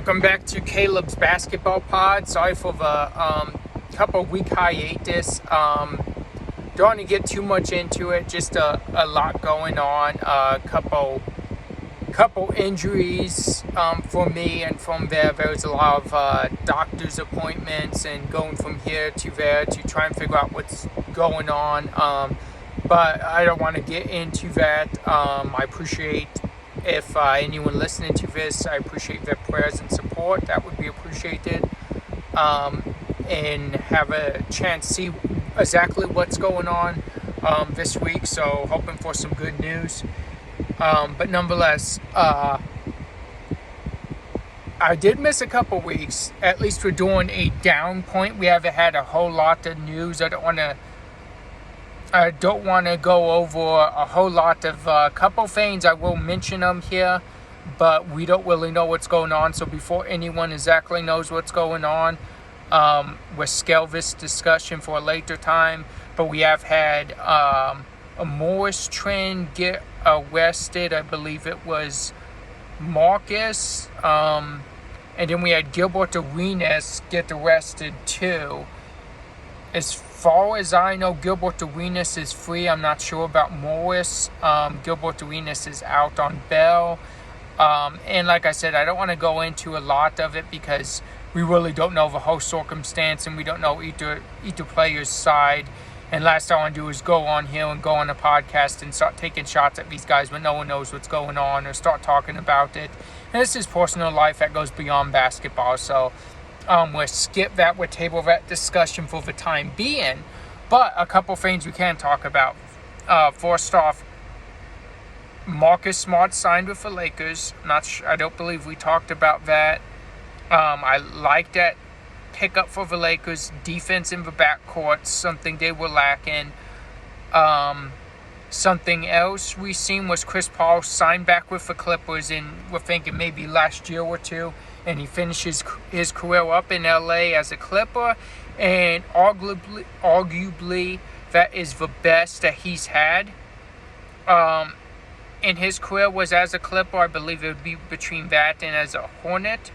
Welcome back to Caleb's Basketball Pod. Sorry for the couple week hiatus. Don't want to get too much into it. Just a lot going on. Couple injuries for me, and from there was a lot of doctor's appointments and going from here to there to try and figure out what's going on. But I don't want to get into that. I appreciate if anyone listening to this, I appreciate their prayers and support. That would be appreciated. And have a chance to see exactly what's going on this week. So hoping for some good news. But nonetheless, I did miss a couple weeks. At least we're doing a down point. We haven't had a whole lot of news. I don't want to go over a whole lot of couple things. I will mention them here, but we don't really know what's going on. So before anyone exactly knows what's going on, we'll scale this discussion for a later time. But we have had a Morris trend get arrested. I believe it was Marcus. And then we had Gilbert Arenas get arrested too. As far as I know, Gilbert Arenas is free. I'm not sure about Morris. Gilbert Arenas is out on bail. And like I said, I don't want to go into a lot of it because we really don't know the whole circumstance and we don't know either player's side. And last I want to do is go on here and go on a podcast and start taking shots at these guys when no one knows what's going on, or start talking about it. And this is personal life that goes beyond basketball. So we'll skip that. We'll table that discussion for the time being. But a couple things we can talk about. First off, Marcus Smart signed with the Lakers. I don't believe we talked about that. I like that pickup for the Lakers. Defense in the backcourt, something they were lacking. Something else we seen was Chris Paul signed back with the Clippers, and we're thinking maybe last year or two, and he finishes his career up in LA as a Clipper, and arguably that is the best that he's had in his career was as a Clipper. I believe it would be between that and as a Hornet.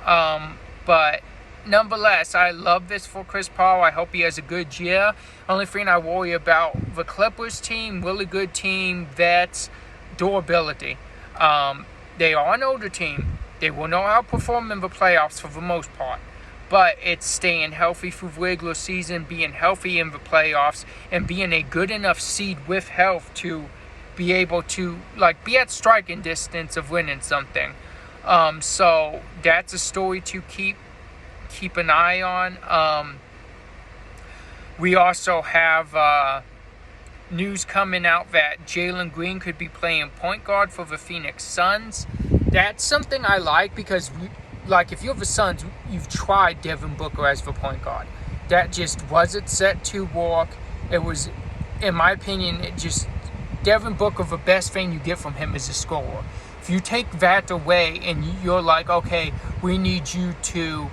But nonetheless, I love this for Chris Paul. I hope he has a good year. Only thing I worry about the Clippers team, really good team, that's durability. They are an older team. They will not outperform in the playoffs for the most part. But it's staying healthy through the regular season, being healthy in the playoffs, and being a good enough seed with health to be able to be at striking distance of winning something. So that's a story to keep an eye on. We also have news coming out that Jalen Green could be playing point guard for the Phoenix Suns. That's something I like because, if you're the Suns, you've tried Devin Booker as the point guard. That just wasn't set to work. It was, in my opinion, Devin Booker, the best thing you get from him is a scorer. If you take that away and you're like, okay, we need you to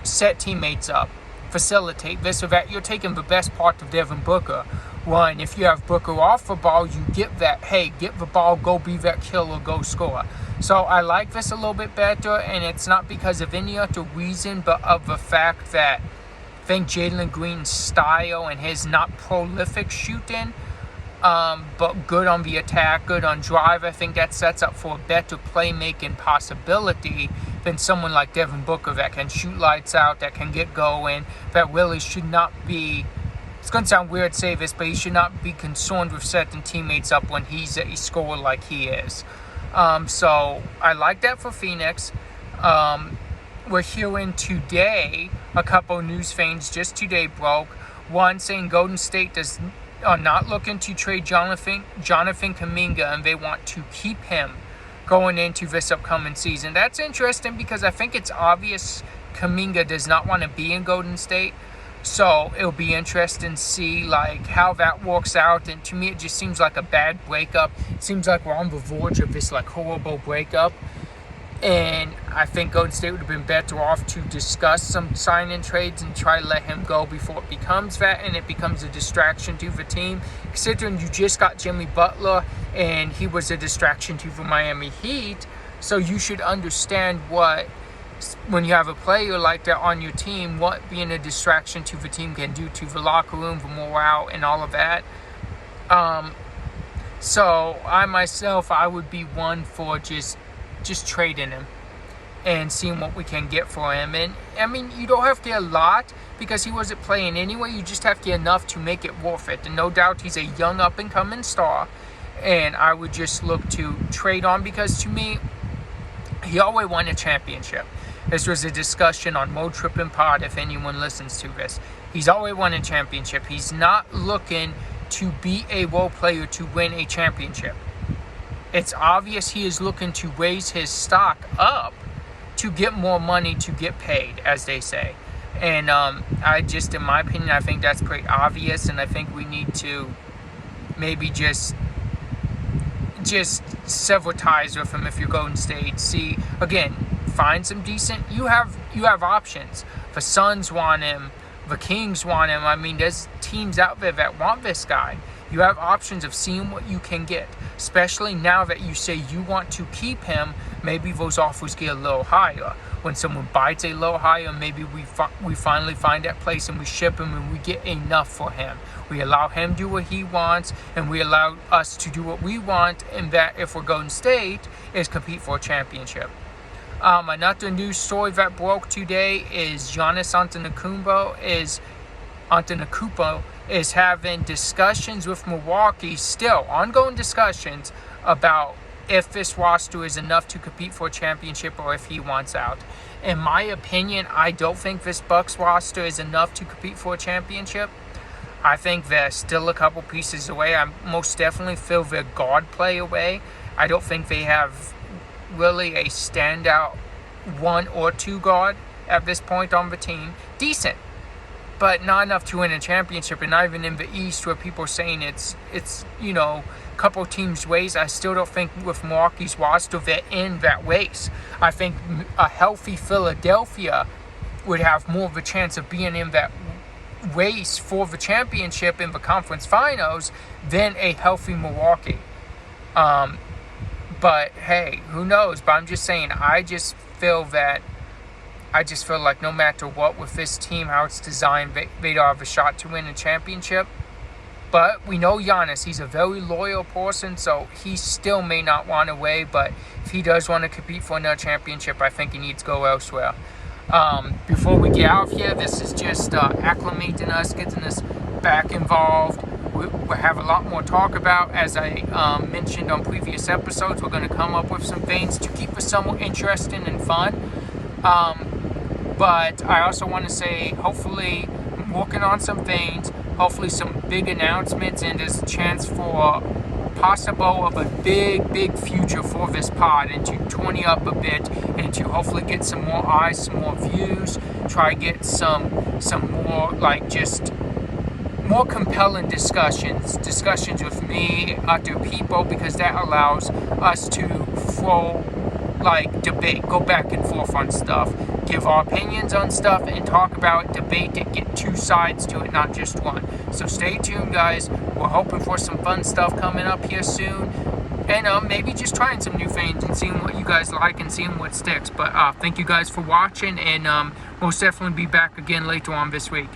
set teammates up, facilitate this or that, you're taking the best part of Devin Booker. One, if you have Booker off the ball, you get that, hey, get the ball, go be that killer, go score. So I like this a little bit better, and it's not because of any other reason, but of the fact that I think Jalen Green's style and his not prolific shooting, but good on the attack, good on drive, I think that sets up for a better playmaking possibility than someone like Devin Booker that can shoot lights out, that can get going, that really should not be, it's going to sound weird to say this, but he should not be concerned with setting teammates up when he's a scorer like he is. So I like that for Phoenix. We're hearing today a couple news things just today broke. One saying Golden State are not looking to trade Jonathan Kuminga, and they want to keep him going into this upcoming season. That's interesting because I think it's obvious Kuminga does not want to be in Golden State. So it'll be interesting to see how that works out. And to me, it just seems like a bad breakup. It seems like we're on the verge of this horrible breakup. And I think Golden State would have been better off to discuss some sign-in trades and try to let him go before it becomes that and it becomes a distraction to the team. Considering you just got Jimmy Butler and he was a distraction to the Miami Heat. So you should understand what, when you have a player like that on your team, what being a distraction to the team can do to the locker room, the morale, and all of that. So I would be one for just trading him and seeing what we can get for him. And I mean, you don't have to get a lot because he wasn't playing anyway. You just have to get enough to make it worth it. And no doubt he's a young up and coming star. And I would just look to trade on, because to me, he always won a championship. This was a discussion on Mo Trippin Pod, if anyone listens to this. He's always won a championship. He's not looking to be a role player to win a championship. It's obvious he is looking to raise his stock up to get more money, to get paid, as they say. And in my opinion, I think that's pretty obvious, and I think we need to maybe just sever ties with him if you're Golden State. See, again, find some decent. You have options. The Suns want him. The Kings want him. I mean, there's teams out there that want this guy. You have options of seeing what you can get, especially now that you say you want to keep him. Maybe those offers get a little higher. When someone bites a little higher, maybe we finally find that place and we ship him and we get enough for him. We allow him to do what he wants, and we allow us to do what we want, and that, if we're Golden State, is compete for a championship. Another news story that broke today is Giannis Antetokounmpo is having discussions with Milwaukee, still ongoing discussions, about if this roster is enough to compete for a championship or if he wants out. In my opinion, I don't think this Bucks roster is enough to compete for a championship. I think they're still a couple pieces away. I most definitely feel their guard play away. I don't think they have really a standout 1 or 2 guard at this point on the team. Decent, but not enough to win a championship, and not even in the East where people are saying it's a couple teams' ways. I still don't think with Milwaukee's roster they're in that race. I think a healthy Philadelphia would have more of a chance of being in that race for the championship in the conference finals than a healthy Milwaukee. But hey, who knows? But I'm just saying, I just feel like no matter what with this team, how it's designed, they don't have a shot to win a championship. But we know Giannis, he's a very loyal person, so he still may not want to wait. But if he does want to compete for another championship, I think he needs to go elsewhere. Before we get out of here, this is just acclimating us, getting us back involved. We have a lot more talk about, as I mentioned on previous episodes. We're going to come up with some things to keep us somewhat interesting and fun. But I also want to say, hopefully, I'm working on some things, hopefully some big announcements, and there's a chance for possible of a big future for this pod, and to 20 up a bit, and to hopefully get some more eyes, some more views, try to get some more, like, just more compelling discussions with me, other people, because that allows us to throw, like, debate, go back and forth on stuff, give our opinions on stuff, and talk about it, debate it, get 2 sides to it, not just one. So stay tuned, guys. We're hoping for some fun stuff coming up here soon, and maybe just trying some new things and seeing what you guys like and seeing what sticks. But thank you guys for watching, and most definitely be back again later on this week.